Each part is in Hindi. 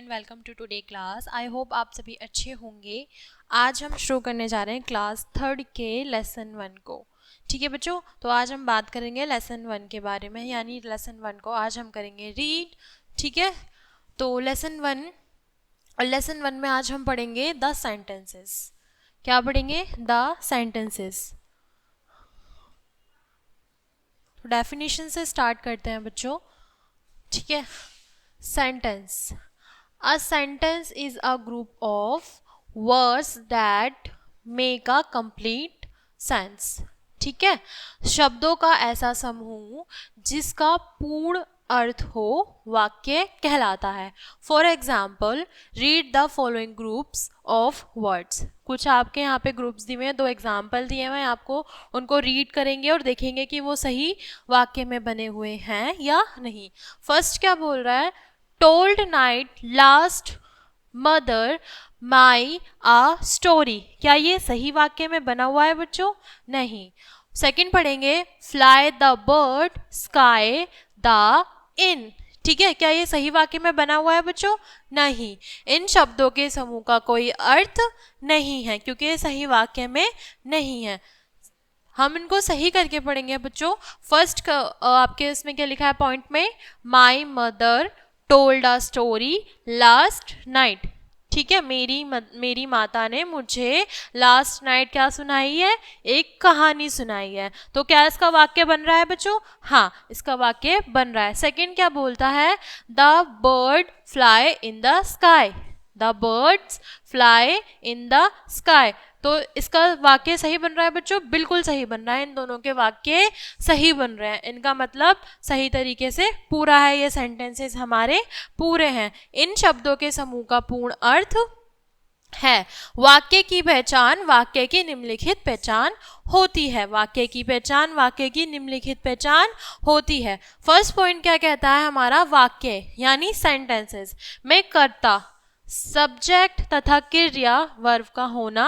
And welcome to today class. I hope आप सभी अच्छे होंगे। आज हम शुरू करने जा रहे हैं क्लास 3rd के लेसन 1 को। ठीक है बच्चों, तो आज हम बात करेंगे लेसन 1 के बारे में, यानी लेसन 1 को आज हम करेंगे रीड। ठीक है, तो लेसन 1 में आज हम पढ़ेंगे द सेंटेंसेस। क्या पढ़ेंगे? The sentences. तो डेफिनेशन से स्टार्ट करते हैं बच्चों। ठीक है, sentence. A sentence is a group of words that make a complete sense. ठीक है, शब्दों का ऐसा समूह जिसका पूर्ण अर्थ हो वाक्य कहलाता है। For example, read the following groups of words. कुछ आपके यहाँ पे ग्रुप्स दिए हुए हैं, 2 एग्जाम्पल दिए हुए हैं आपको, उनको रीड करेंगे और देखेंगे कि वो सही वाक्य में बने हुए हैं या नहीं। फर्स्ट क्या बोल रहा है? Told night last mother my a story. क्या ये सही वाक्य में बना हुआ है बच्चों? नहीं। सेकंड पढ़ेंगे, fly the bird sky the in. ठीक है, क्या ये सही वाक्य में बना हुआ है बच्चों? नहीं। इन शब्दों के समूह का कोई अर्थ नहीं है क्योंकि ये सही वाक्य में नहीं है। हम इनको सही करके पढ़ेंगे बच्चों। फर्स्ट आपके इसमें क्या लिखा है पॉइंट में? My mother told a story last night. ठीक है, मेरी माता ने मुझे लास्ट नाइट क्या सुनाई है? एक कहानी सुनाई है। तो क्या इसका वाक्य बन रहा है बच्चों? हाँ, इसका वाक्य बन रहा है। सेकंड क्या बोलता है? The bird fly in the sky. The birds fly in the sky. तो इसका वाक्य सही बन रहा है बच्चों? बिल्कुल सही बन रहा है। इन दोनों के वाक्य सही बन रहे हैं, इनका मतलब सही तरीके से पूरा है। ये सेंटेंसेस हमारे पूरे हैं। इन शब्दों के समूह का पूर्ण अर्थ है। वाक्य की पहचान वाक्य की निम्नलिखित पहचान होती है। वाक्य की पहचान वाक्य की निम्नलिखित पहचान होती है। फर्स्ट पॉइंट क्या कहता है हमारा? वाक्य यानी सेंटेंसेस में कर्ता, सब्जेक्ट तथा क्रिया वर्ब का होना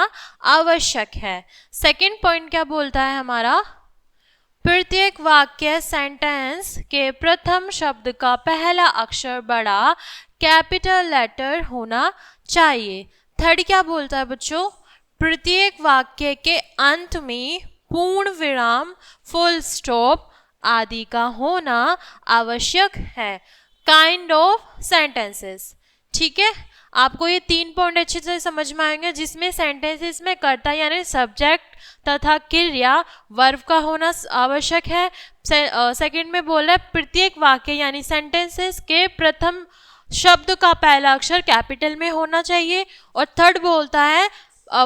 आवश्यक है। सेकंड पॉइंट क्या बोलता है हमारा? प्रत्येक वाक्य सेंटेंस के प्रथम शब्द का पहला अक्षर बड़ा कैपिटल लेटर होना चाहिए। थर्ड क्या बोलता है बच्चों? प्रत्येक वाक्य के अंत में पूर्ण विराम, फुल स्टॉप आदि का होना आवश्यक है। Kind of sentences. ठीक है, आपको ये 3 पॉइंट अच्छे से समझ में आएंगे, जिसमें सेंटेंसेस में कर्ता यानी सब्जेक्ट तथा क्रिया वर्ब का होना आवश्यक है। सेकंड में बोल रहा है प्रत्येक वाक्य यानी सेंटेंसेस के प्रथम शब्द का पहला अक्षर कैपिटल में होना चाहिए। और थर्ड बोलता है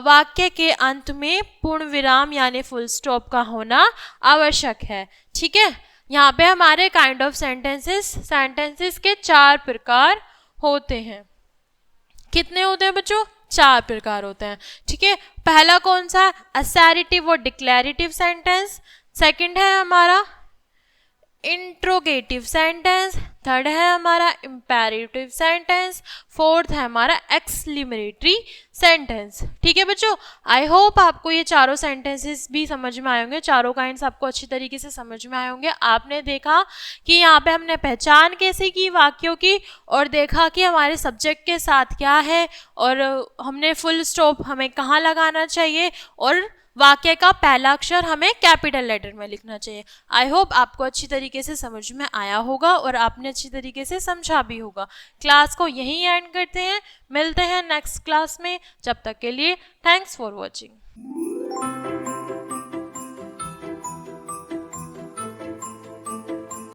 वाक्य के अंत में पूर्ण विराम यानी फुल स्टॉप का होना आवश्यक है। ठीक है, यहाँ पे हमारे काइंड ऑफ सेंटेंसेस के 4 प्रकार होते हैं। कितने होते हैं बच्चों? 4 प्रकार होते हैं। ठीक है, पहला कौन सा? असैरिटिव और डिक्लेरेटिव सेंटेंस। सेकंड है हमारा इंट्रोगेटिव सेंटेंस। थर्ड है हमारा इंपेरेटिव सेंटेंस। फोर्थ है हमारा एक्सक्लेमेटरी सेंटेंस। ठीक है बच्चों, आई होप आपको ये चारों सेंटेंसेस भी समझ में आए होंगे, चारों काइंड्स आपको अच्छी तरीके से समझ में आए होंगे। आपने देखा कि यहाँ पे हमने पहचान कैसे की वाक्यों की, और देखा कि हमारे सब्जेक्ट के साथ क्या है, और हमने फुल स्टॉप हमें कहाँ लगाना चाहिए, और वाक्य का पहला अक्षर हमें कैपिटल लेटर में लिखना चाहिए। आई होप आपको अच्छी तरीके से समझ में आया होगा और आपने अच्छी तरीके से समझा भी होगा। क्लास को यहीं एंड करते हैं, मिलते हैं नेक्स्ट क्लास में। जब तक के लिए थैंक्स फॉर वॉचिंग।